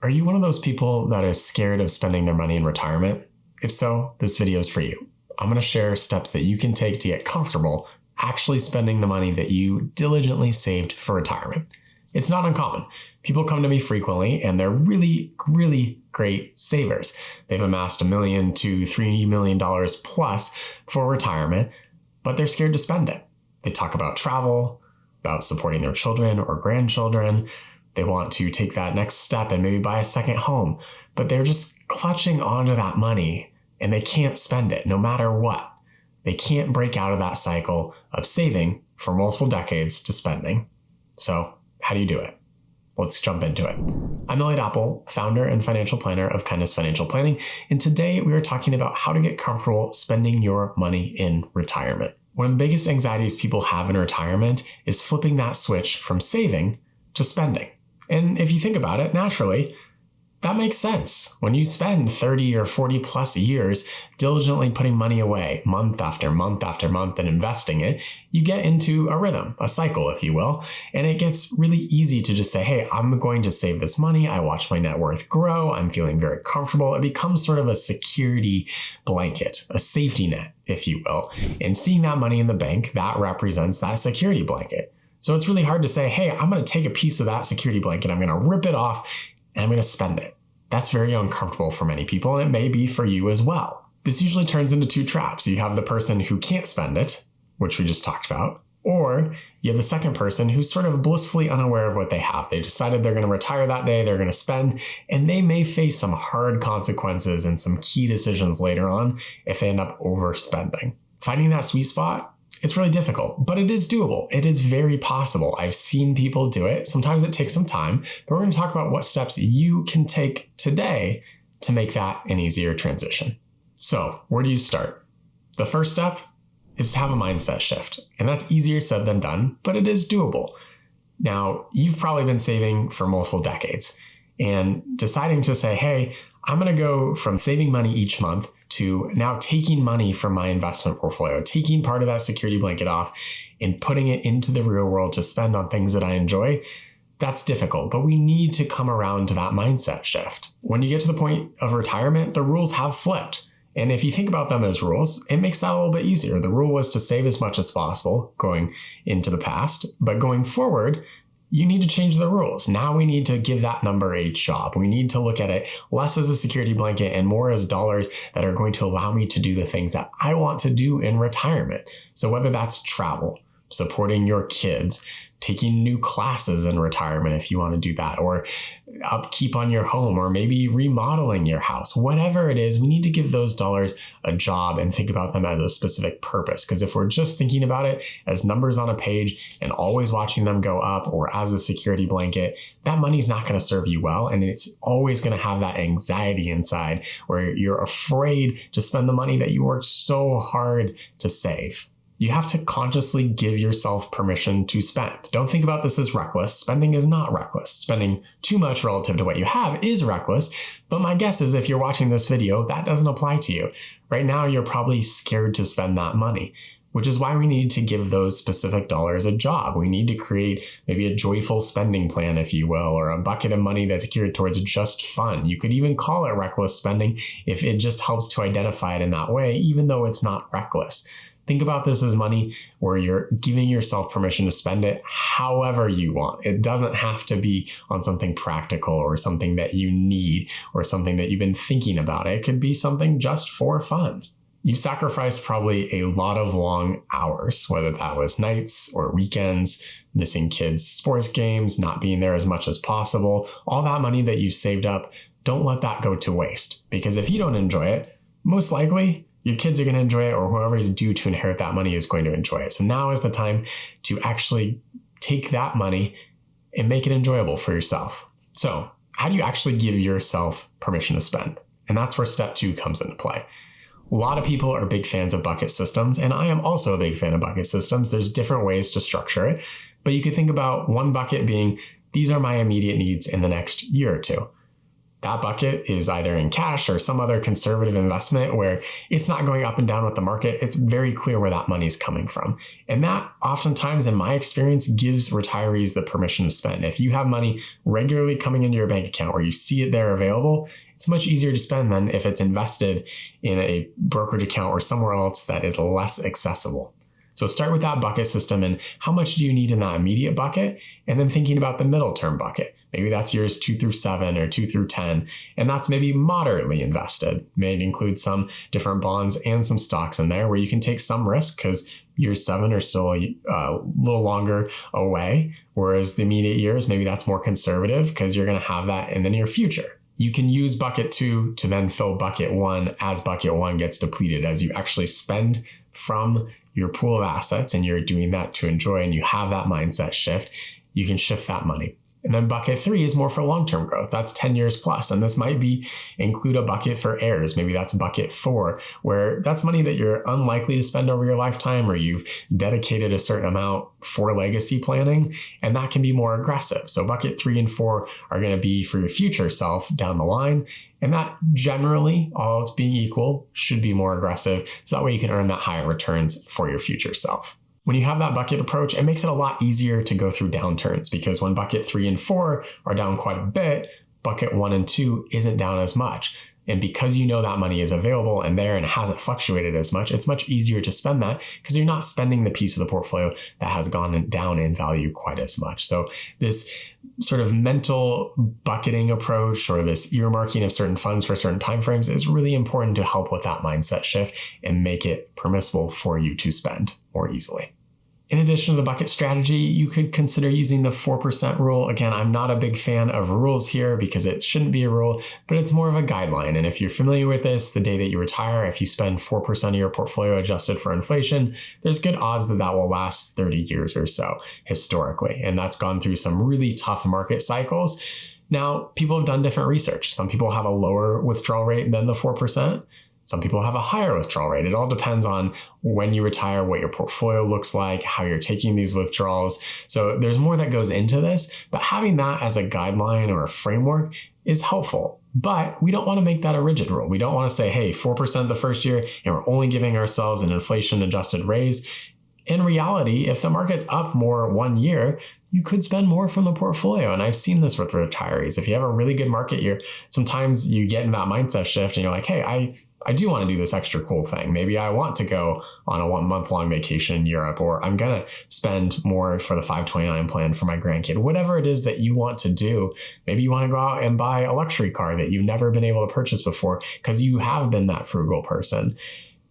Are you one of those people that is scared of spending their money in retirement? If so, this video is for you. I'm going to share steps that you can take to get comfortable actually spending the money that you diligently saved for retirement. It's not uncommon. People come to me frequently and they're really, really great savers. They've amassed $1 million to $3 million plus for retirement, but they're scared to spend it. They talk about travel, about supporting their children or grandchildren. They want to take that next step and maybe buy a second home, but they're just clutching onto that money and they can't spend it no matter what. They can't break out of that cycle of saving for multiple decades to spending. So how do you do it? Let's jump into it. I'm Elliot Apple, founder and financial planner of Kindness Financial Planning, and today we are talking about how to get comfortable spending your money in retirement. One of the biggest anxieties people have in retirement is flipping that switch from saving to spending. And if you think about it, naturally, that makes sense. When you spend 30 or 40 plus years diligently putting money away month after month after month and investing it, you get into a rhythm, a cycle, if you will. And it gets really easy to just say, hey, I'm going to save this money. I watch my net worth grow. I'm feeling very comfortable. It becomes sort of a security blanket, a safety net, if you will. And seeing that money in the bank, that represents that security blanket. So it's really hard to say, hey, I'm going to take a piece of that security blanket, I'm going to rip it off, and I'm going to spend it. That's very uncomfortable for many people, and it may be for you as well. This usually turns into two traps. You have the person who can't spend it, which we just talked about, or you have the second person who's sort of blissfully unaware of what they have. They decided they're going to retire that day, they're going to spend, and they may face some hard consequences and some key decisions later on if they end up overspending. Finding that sweet spot, it's really difficult, but it is doable. It is very possible. I've seen people do it. Sometimes it takes some time, but we're going to talk about what steps you can take today to make that an easier transition. So where do you start? The first step is to have a mindset shift, and that's easier said than done, but it is doable. Now, you've probably been saving for multiple decades and deciding to say, hey, I'm going to go from saving money each month to now taking money from my investment portfolio, taking part of that security blanket off and putting it into the real world to spend on things that I enjoy. That's difficult, but we need to come around to that mindset shift. When you get to the point of retirement, the rules have flipped. And if you think about them as rules, it makes that a little bit easier. The rule was to save as much as possible going into the past, but going forward, you need to change the rules. Now we need to give that number a job. We need to look at it less as a security blanket and more as dollars that are going to allow me to do the things that I want to do in retirement. So whether that's travel, supporting your kids, taking new classes in retirement if you want to do that, or upkeep on your home, or maybe remodeling your house, whatever it is, we need to give those dollars a job and think about them as a specific purpose. Because if we're just thinking about it as numbers on a page and always watching them go up or as a security blanket, that money's not going to serve you well. And it's always going to have that anxiety inside where you're afraid to spend the money that you worked so hard to save. You have to consciously give yourself permission to spend. Don't think about this as reckless. Spending is not reckless. Spending too much relative to what you have is reckless. But my guess is if you're watching this video, that doesn't apply to you. Right now, you're probably scared to spend that money, which is why we need to give those specific dollars a job. We need to create maybe a joyful spending plan, if you will, or a bucket of money that's geared towards just fun. You could even call it reckless spending if it just helps to identify it in that way, even though it's not reckless. Think about this as money where you're giving yourself permission to spend it however you want. It doesn't have to be on something practical or something that you need or something that you've been thinking about. It could be something just for fun. You sacrificed probably a lot of long hours, whether that was nights or weekends, missing kids' sports games, not being there as much as possible. All that money that you saved up, don't let that go to waste. Because if you don't enjoy it, most likely your kids are going to enjoy it, or whoever is due to inherit that money is going to enjoy it. So now is the time to actually take that money and make it enjoyable for yourself. So how do you actually give yourself permission to spend? And that's where step 2 comes into play. A lot of people are big fans of bucket systems, and I am also a big fan of bucket systems. There's different ways to structure it, but you could think about one bucket being, these are my immediate needs in the next year or two. That bucket is either in cash or some other conservative investment where it's not going up and down with the market. It's very clear where that money is coming from. And that oftentimes, in my experience, gives retirees the permission to spend. If you have money regularly coming into your bank account where you see it there available, it's much easier to spend than if it's invested in a brokerage account or somewhere else that is less accessible. So start with that bucket system and how much do you need in that immediate bucket? And then thinking about the middle term bucket. Maybe that's years 2 through 7 or 2 through 10. And that's maybe moderately invested. Maybe include some different bonds and some stocks in there where you can take some risk because years 7 are still a little longer away. Whereas the immediate years, maybe that's more conservative because you're going to have that in the near future. You can use bucket 2 to then fill bucket 1 as bucket 1 gets depleted, as you actually spend from your pool of assets and you're doing that to enjoy and you have that mindset shift, you can shift that money. And then bucket 3 is more for long-term growth. That's 10 years plus. And this might be include a bucket for heirs. Maybe that's bucket 4, where that's money that you're unlikely to spend over your lifetime, or you've dedicated a certain amount for legacy planning, and that can be more aggressive. So bucket 3 and 4 are going to be for your future self down the line. And that generally, all else being equal, should be more aggressive. So that way you can earn that higher returns for your future self. When you have that bucket approach, it makes it a lot easier to go through downturns, because when bucket 3 and 4 are down quite a bit, bucket 1 and 2 isn't down as much. And because you know that money is available and there and hasn't fluctuated as much, it's much easier to spend that because you're not spending the piece of the portfolio that has gone down in value quite as much. So this sort of mental bucketing approach, or this earmarking of certain funds for certain timeframes, is really important to help with that mindset shift and make it permissible for you to spend more easily. In addition to the bucket strategy, you could consider using the 4% rule. Again, I'm not a big fan of rules here because it shouldn't be a rule, but it's more of a guideline. And if you're familiar with this, the day that you retire, if you spend 4% of your portfolio adjusted for inflation, there's good odds that that will last 30 years or so historically. And that's gone through some really tough market cycles. Now, people have done different research. Some people have a lower withdrawal rate than the 4%. Some people have a higher withdrawal rate. It all depends on when you retire, what your portfolio looks like, how you're taking these withdrawals. So there's more that goes into this, but having that as a guideline or a framework is helpful. But we don't want to make that a rigid rule. We don't want to say, hey, 4% the first year, and we're only giving ourselves an inflation adjusted raise. In reality, if the market's up more 1 year, you could spend more from the portfolio. And I've seen this with retirees. If you have a really good market year, sometimes you get in that mindset shift and you're like, hey, I do want to do this extra cool thing. Maybe I want to go on a 1 month long vacation in Europe, or I'm going to spend more for the 529 plan for my grandkid. Whatever it is that you want to do, maybe you want to go out and buy a luxury car that you've never been able to purchase before because you have been that frugal person.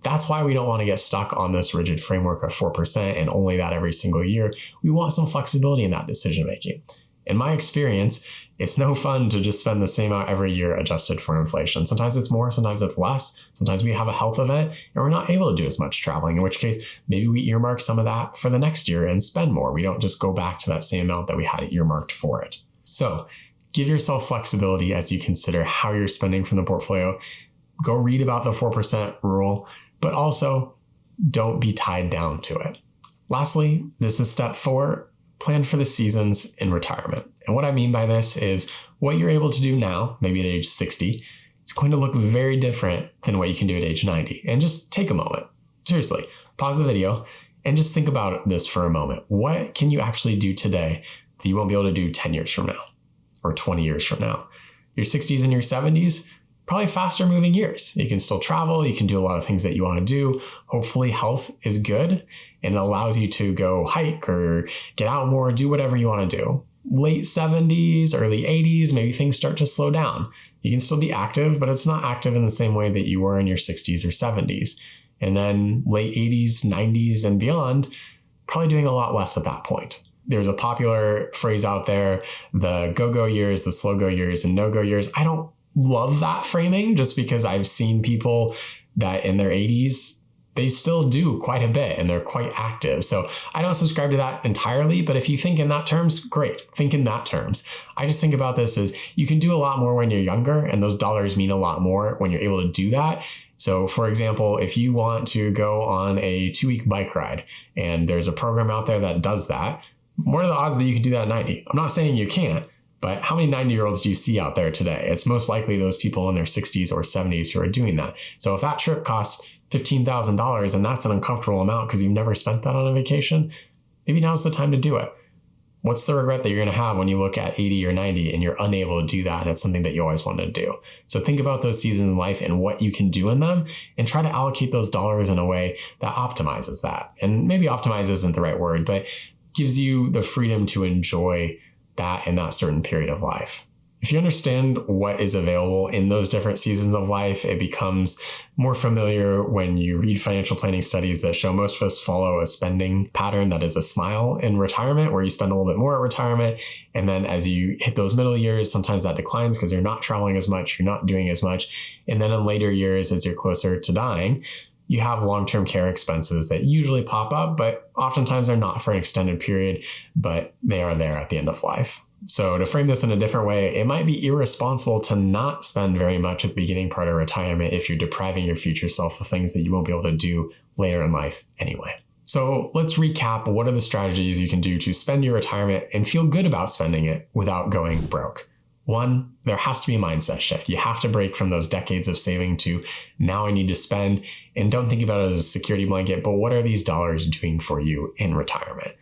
That's why we don't want to get stuck on this rigid framework of 4% and only that every single year. We want some flexibility in that decision making. In my experience, it's no fun to just spend the same amount every year adjusted for inflation. Sometimes it's more, sometimes it's less. Sometimes we have a health event and we're not able to do as much traveling, in which case maybe we earmark some of that for the next year and spend more. We don't just go back to that same amount that we had earmarked for it. So give yourself flexibility as you consider how you're spending from the portfolio. Go read about the 4% rule, but also don't be tied down to it. Lastly, this is step 4, plan for the seasons in retirement. And what I mean by this is what you're able to do now, maybe at age 60, it's going to look very different than what you can do at age 90. And just take a moment. Seriously, pause the video and just think about this for a moment. What can you actually do today that you won't be able to do 10 years from now or 20 years from now? Your 60s and your 70s, probably faster moving years. You can still travel. You can do a lot of things that you want to do. Hopefully health is good and it allows you to go hike or get out more, do whatever you want to do. Late 70s, early 80s, maybe things start to slow down. You can still be active, but it's not active in the same way that you were in your 60s or 70s. And then late 80s, 90s, and beyond, probably doing a lot less at that point. There's a popular phrase out there, the go-go years, the slow-go years, and no-go years. I don't love that framing just because I've seen people that in their 80s, they still do quite a bit and they're quite active. So I don't subscribe to that entirely, but if you think in that terms, great, think in that terms. I just think about this as you can do a lot more when you're younger and those dollars mean a lot more when you're able to do that. So for example, if you want to go on a 2-week bike ride and there's a program out there that does that, what are the odds that you can do that at 90? I'm not saying you can't, But how many 90-year-olds do you see out there today? It's most likely those people in their 60s or 70s who are doing that. So if that trip costs $15,000 and that's an uncomfortable amount because you've never spent that on a vacation, maybe now's the time to do it. What's the regret that you're going to have when you look at 80 or 90 and you're unable to do that and it's something that you always wanted to do? So think about those seasons in life and what you can do in them and try to allocate those dollars in a way that optimizes that. And maybe optimize isn't the right word, but gives you the freedom to enjoy that in that certain period of life. If you understand what is available in those different seasons of life, it becomes more familiar when you read financial planning studies that show most of us follow a spending pattern that is a smile in retirement, where you spend a little bit more at retirement. And then as you hit those middle years, sometimes that declines because you're not traveling as much, you're not doing as much. And then in later years, as you're closer to dying, you have long-term care expenses that usually pop up, but oftentimes they're not for an extended period, but they are there at the end of life. So to frame this in a different way, it might be irresponsible to not spend very much at the beginning part of retirement if you're depriving your future self of things that you won't be able to do later in life anyway. So let's recap. What are the strategies you can do to spend your retirement and feel good about spending it without going broke? One, there has to be a mindset shift. You have to break from those decades of saving to now I need to spend, and don't think about it as a security blanket, but what are these dollars doing for you in retirement?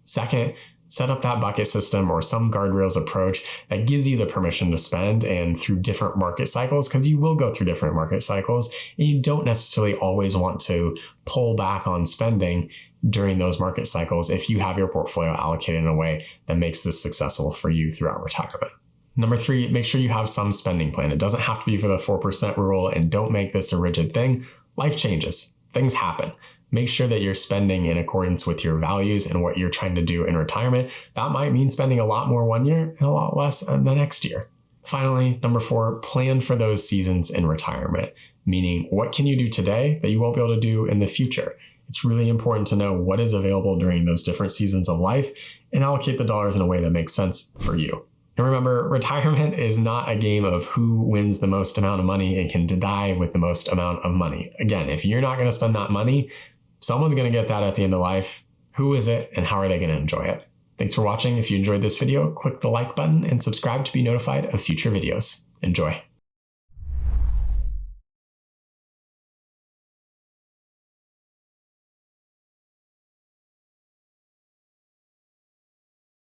Second, set up that bucket system or some guardrails approach that gives you the permission to spend and through different market cycles, because you will go through different market cycles and you don't necessarily always want to pull back on spending during those market cycles if you have your portfolio allocated in a way that makes this successful for you throughout retirement. Number three, make sure you have some spending plan. It doesn't have to be for the 4% rule, and don't make this a rigid thing. Life changes. Things happen. Make sure that you're spending in accordance with your values and what you're trying to do in retirement. That might mean spending a lot more one year and a lot less the next year. Finally, number four, plan for those seasons in retirement, meaning what can you do today that you won't be able to do in the future? It's really important to know what is available during those different seasons of life and allocate the dollars in a way that makes sense for you. And remember, retirement is not a game of who wins the most amount of money and can die with the most amount of money. Again, if you're not going to spend that money, someone's going to get that at the end of life. Who is it and how are they going to enjoy it? Thanks for watching. If you enjoyed this video, click the like button and subscribe to be notified of future videos. Enjoy.